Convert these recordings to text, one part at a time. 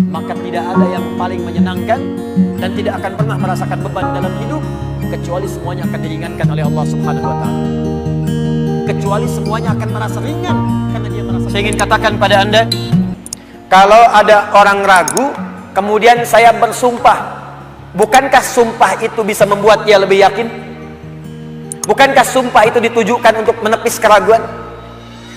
maka tidak ada yang paling menyenangkan dan tidak akan pernah merasakan beban dalam hidup kecuali semuanya akan diringankan oleh Allah Subhanahu wa taala. Kecuali semuanya akan merasa ringan karena dia merasa. Saya ingin katakan pada Anda, kalau ada orang ragu kemudian saya bersumpah, bukankah sumpah itu bisa membuat dia lebih yakin? Bukankah sumpah itu ditujukan untuk menepis keraguan?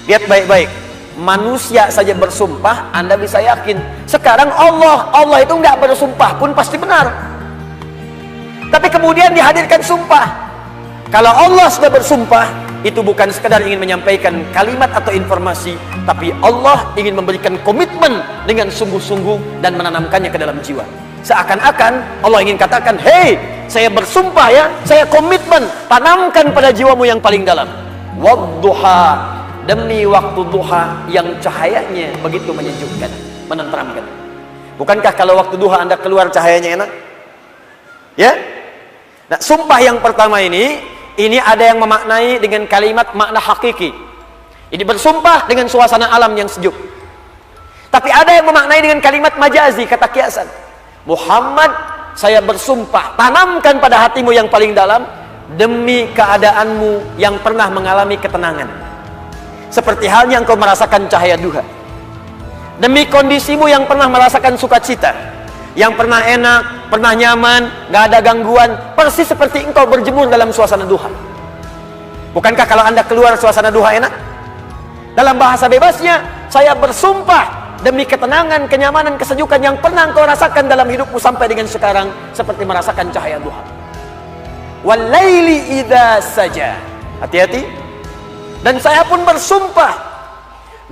Lihat baik-baik, manusia saja bersumpah Anda bisa yakin. Sekarang Allah itu nggak bersumpah pun pasti benar, tapi kemudian dihadirkan sumpah. Kalau Allah sudah bersumpah, itu bukan sekadar ingin menyampaikan kalimat atau informasi, tapi Allah ingin memberikan komitmen dengan sungguh-sungguh dan menanamkannya ke dalam jiwa. Seakan-akan Allah ingin katakan, hei, saya bersumpah ya, saya komitmen, tanamkan pada jiwamu yang paling dalam. Wadduha, demi waktu duha yang cahayanya begitu menyejukkan, menenteramkan. Bukankah kalau waktu duha Anda keluar cahayanya enak? Ya? Nah, sumpah yang pertama ini ada yang memaknai dengan kalimat makna hakiki. Ini bersumpah dengan suasana alam yang sejuk. Tapi ada yang memaknai dengan kalimat majazi, kata kiasan. Muhammad, saya bersumpah, tanamkan pada hatimu yang paling dalam demi keadaanmu yang pernah mengalami ketenangan, seperti halnya engkau merasakan cahaya duha. Demi kondisimu yang pernah merasakan sukacita, yang pernah enak, pernah nyaman, gak ada gangguan, persis seperti engkau berjemur dalam suasana duha. Bukankah kalau Anda keluar suasana duha enak? Dalam bahasa bebasnya, saya bersumpah demi ketenangan, kenyamanan, kesejukan yang pernah engkau rasakan dalam hidupmu sampai dengan sekarang, seperti merasakan cahaya duha. Walaili idza saja. Hati-hati. Dan saya pun bersumpah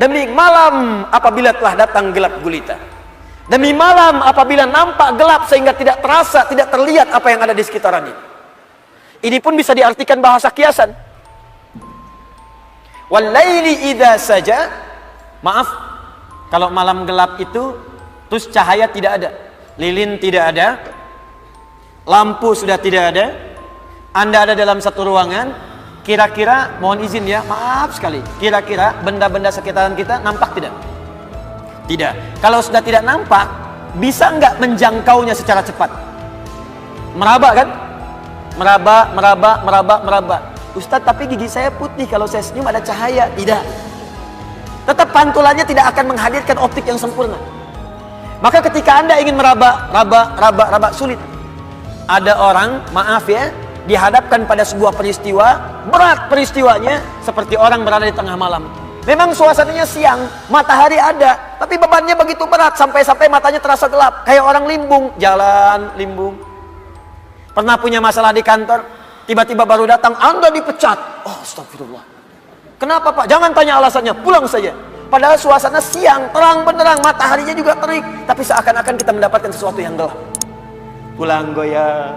demi malam apabila telah datang gelap gulita. Demi malam apabila nampak gelap sehingga tidak terasa, tidak terlihat apa yang ada di sekitarannya. Ini pun bisa diartikan bahasa kiasan. Walaili idza saja. Maaf, kalau malam gelap itu terus cahaya tidak ada, lilin tidak ada, lampu sudah tidak ada, Anda ada dalam satu ruangan, kira-kira, mohon izin ya, maaf sekali, kira-kira benda-benda sekitaran kita nampak tidak? Tidak. Kalau sudah tidak nampak, bisa nggak menjangkaunya secara cepat? Meraba kan? Meraba. Ustadz, tapi gigi saya putih, kalau saya senyum ada cahaya. Tidak. Tetap pantulannya tidak akan menghadirkan optik yang sempurna. Maka ketika Anda ingin meraba, sulit. Ada orang, maaf ya, dihadapkan pada sebuah peristiwa, berat peristiwanya, seperti orang berada di tengah malam. Memang suasananya siang, matahari ada, tapi bebannya begitu berat, sampai-sampai matanya terasa gelap, kayak orang limbung, jalan limbung. Pernah punya masalah di kantor, tiba-tiba baru datang, Anda dipecat. Oh, astagfirullah. Kenapa Pak? Jangan tanya alasannya, pulang saja. Padahal suasana siang, terang benderang, mataharinya juga terik, tapi seakan-akan kita mendapatkan sesuatu yang gelap. Pulang goyang.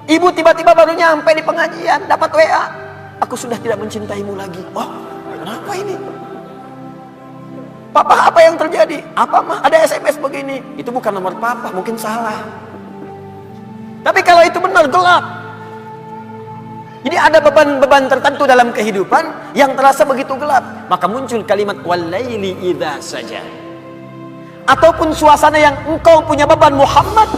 Ibu tiba-tiba baru nyampe di pengajian, dapat WA. Aku sudah tidak mencintaimu lagi. Oh, kenapa ini? Papa, apa yang terjadi? Apa mah? Ada SMS begini. Itu bukan nomor papa, mungkin salah. Tapi kalau itu benar, gelap. Jadi ada beban-beban tertentu dalam kehidupan yang terasa begitu gelap. Maka muncul kalimat walaili idza saja. Ataupun suasana yang engkau punya beban Muhammad,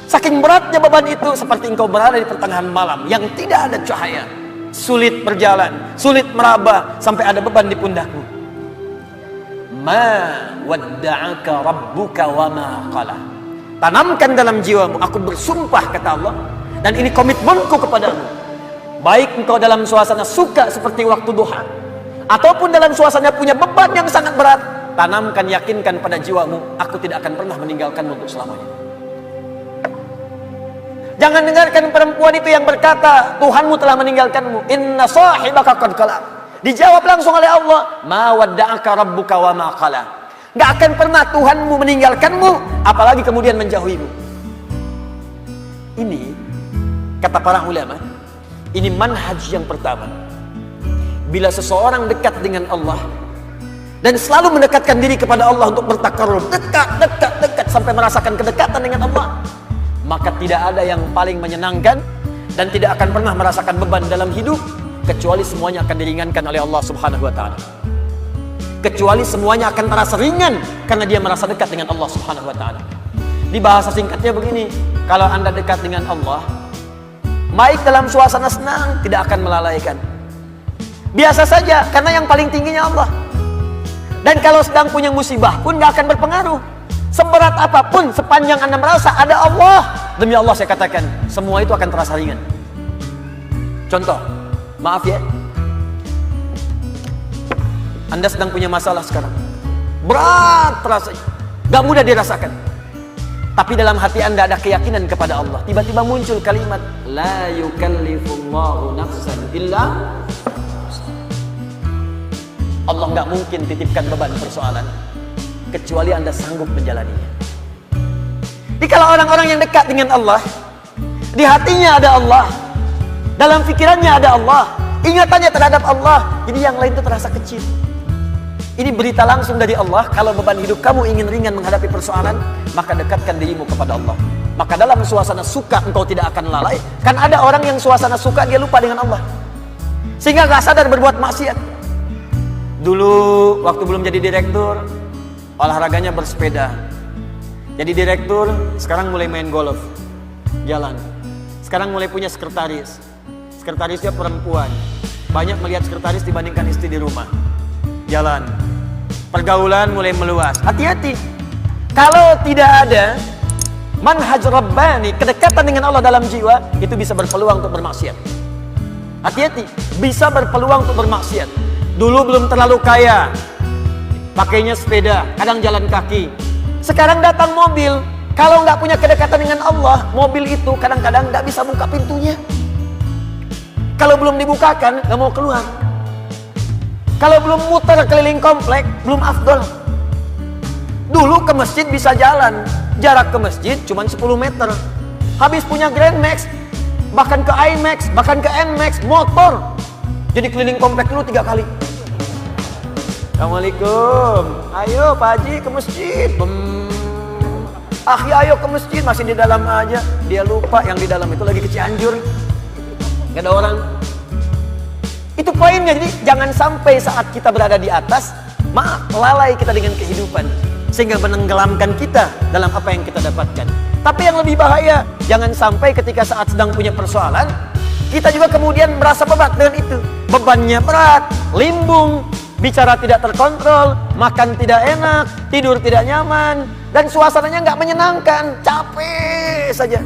saking beratnya beban itu, seperti engkau berada di pertengahan malam yang tidak ada cahaya, sulit berjalan, sulit meraba, sampai ada beban di pundakmu. Ma wadda'aka rabbuka wa ma qala. Tanamkan dalam jiwamu, aku bersumpah, kata Allah, dan ini komitmenku kepadamu. Baik engkau dalam suasana suka seperti waktu duha, ataupun dalam suasana punya beban yang sangat berat, tanamkan, yakinkan pada jiwamu, aku tidak akan pernah meninggalkanmu untuk selamanya. Jangan dengarkan perempuan itu yang berkata, Tuhanmu telah meninggalkanmu. Inna sahibaka qad qala. Dijawab langsung oleh Allah, ma wadda'aka rabbuka wa ma qala. Gak akan pernah Tuhanmu meninggalkanmu, apalagi kemudian menjauhimu. Ini, kata para ulama, ini manhaj yang pertama. Bila seseorang dekat dengan Allah dan selalu mendekatkan diri kepada Allah untuk bertakarrub, dekat sampai merasakan kedekatan dengan Allah, maka tidak ada yang paling menyenangkan dan tidak akan pernah merasakan beban dalam hidup kecuali semuanya akan diringankan oleh Allah Subhanahu wa taala. kecuali semuanya akan terasa ringan karena dia merasa dekat dengan Allah Subhanahu wa taala. Di bahasa singkatnya begini, kalau Anda dekat dengan Allah, baik dalam suasana senang tidak akan melalaikan. Biasa saja karena yang paling tingginya Allah. Dan kalau sedang punya musibah pun gak akan berpengaruh. Seberat apapun sepanjang Anda merasa ada Allah, demi Allah saya katakan, semua itu akan terasa ringan. Contoh, maaf ya, Anda sedang punya masalah sekarang, berat terasa, gak mudah dirasakan. Tapi dalam hati Anda ada keyakinan kepada Allah. Tiba-tiba muncul kalimat la yukallifullahu nafsan illa. Allah gak mungkin titipkan beban persoalan kecuali Anda sanggup menjalaninya. Jadi kalau orang-orang yang dekat dengan Allah, di hatinya ada Allah, dalam pikirannya ada Allah, ingatannya terhadap Allah, jadi yang lain itu terasa kecil. Ini berita langsung dari Allah. Kalau beban hidup kamu ingin ringan menghadapi persoalan, maka dekatkan dirimu kepada Allah. Maka dalam suasana suka engkau tidak akan lalai. Kan ada orang yang suasana suka dia lupa dengan Allah, sehingga gak sadar berbuat maksiat. Dulu waktu belum jadi direktur, olahraganya bersepeda. Jadi direktur, sekarang mulai main golf, jalan. Sekarang mulai punya sekretaris. Sekretarisnya perempuan. Banyak melihat sekretaris dibandingkan istri di rumah. Jalan. Pergaulan mulai meluas. Hati-hati. Kalau tidak ada manhaj rabbani, kedekatan dengan Allah dalam jiwa, itu bisa berpeluang untuk bermaksiat. Hati-hati, bisa berpeluang untuk bermaksiat. Dulu belum terlalu kaya, pakainya sepeda, kadang jalan kaki. Sekarang datang mobil. Kalau nggak punya kedekatan dengan Allah, mobil itu kadang-kadang nggak bisa buka pintunya. Kalau belum dibukakan, nggak mau keluar. Kalau belum muter keliling komplek, belum afdol. Dulu ke masjid bisa jalan, jarak ke masjid cuma 10 meter. Habis punya Grand Max, bahkan ke IMAX, bahkan ke NMAX, motor. Jadi keliling komplek dulu 3 kali. Assalamualaikum. Ayo Pak Haji ke masjid. Ayo ke masjid, masih di dalam aja. Dia lupa yang di dalam itu lagi ke Cianjur. Gak ada orang. Itu poinnya. Jadi jangan sampai saat kita berada di atas, lalai kita dengan kehidupan, sehingga menenggelamkan kita dalam apa yang kita dapatkan. Tapi yang lebih bahaya, jangan sampai ketika saat sedang punya persoalan, kita juga kemudian merasa berat dengan itu. Bebannya berat, limbung, bicara tidak terkontrol, makan tidak enak, tidur tidak nyaman, dan suasananya nggak menyenangkan, capek saja.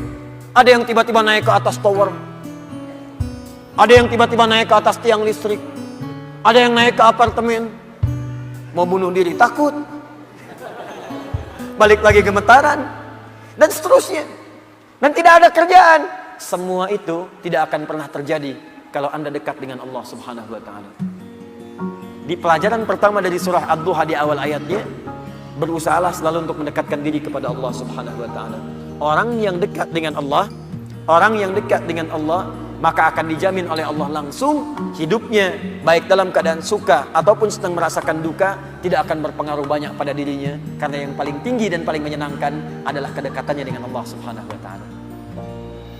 Ada yang tiba-tiba naik ke atas tower, ada yang tiba-tiba naik ke atas tiang listrik, ada yang naik ke apartemen, mau bunuh diri, takut, balik lagi gemetaran, dan seterusnya. Dan tidak ada kerjaan. Semua itu tidak akan pernah terjadi kalau Anda dekat dengan Allah Subhanahu wa taala. Di pelajaran pertama dari surah Ad-Duha di awal ayatnya, berusahalah selalu untuk mendekatkan diri kepada Allah Subhanahu wa taala. Orang yang dekat dengan Allah, maka akan dijamin oleh Allah langsung hidupnya, baik dalam keadaan suka ataupun sedang merasakan duka, tidak akan berpengaruh banyak pada dirinya, karena yang paling tinggi dan paling menyenangkan adalah kedekatannya dengan Allah Subhanahu wa taala.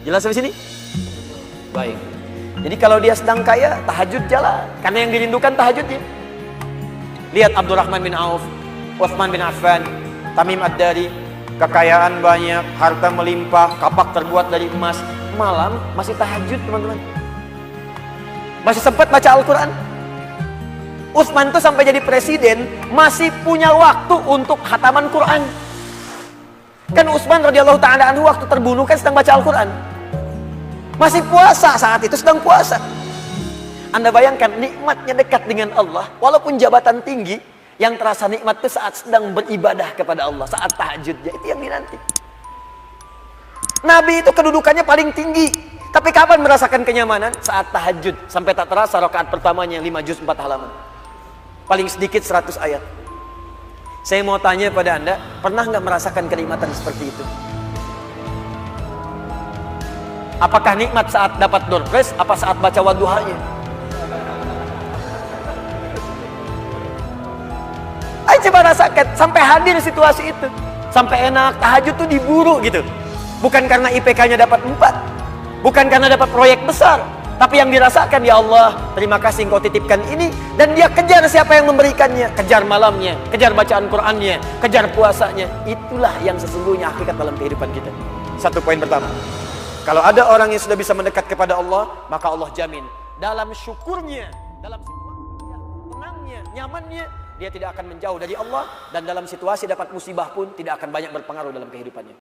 Jelas sampai sini? Baik. Jadi kalau dia sedang kaya, tahajud jalan, karena yang dirindukan tahajudnya. Lihat Abdurrahman bin Auf, Utsman bin Affan, Tamim Ad-Dari, kekayaan banyak, harta melimpah, kapak terbuat dari emas, malam masih tahajud, teman-teman. Masih sempat baca Al-Quran. Utsman tuh sampai jadi presiden masih punya waktu untuk khataman Quran. Kan Utsman radhiyallahu ta'ala anhu waktu terbunuh kan sedang baca Al-Quran. Masih puasa, saat itu sedang puasa. Anda bayangkan nikmatnya dekat dengan Allah, walaupun jabatan tinggi, yang terasa nikmat itu saat sedang beribadah kepada Allah, saat tahajudnya, itu yang dinanti. Nabi itu kedudukannya paling tinggi, tapi kapan merasakan kenyamanan? Saat tahajud, sampai tak terasa rakaat pertamanya 5 juz 4 halaman. Paling sedikit 100 ayat. Saya mau tanya pada Anda, pernah nggak merasakan kenikmatan seperti itu? Apakah nikmat saat dapat door prize, apa saat baca wadduhanya? Ayo coba rasakan, sampai hadir situasi itu. Sampai enak, tahajud tuh diburu gitu. Bukan karena IPK-nya dapat 4, bukan karena dapat proyek besar, Tapi yang dirasakan, ya Allah, terima kasih Engkau titipkan ini. Dan dia kejar siapa yang memberikannya. Kejar malamnya, kejar bacaan Qur'annya, kejar puasanya. Itulah yang sesungguhnya hakikat dalam kehidupan kita. Satu poin pertama. Kalau ada orang yang sudah bisa mendekat kepada Allah, maka Allah jamin dalam syukurnya, dalam situasi tenangnya, nyamannya, dia tidak akan menjauh dari Allah. Dan dalam situasi dapat musibah pun tidak akan banyak berpengaruh dalam kehidupannya.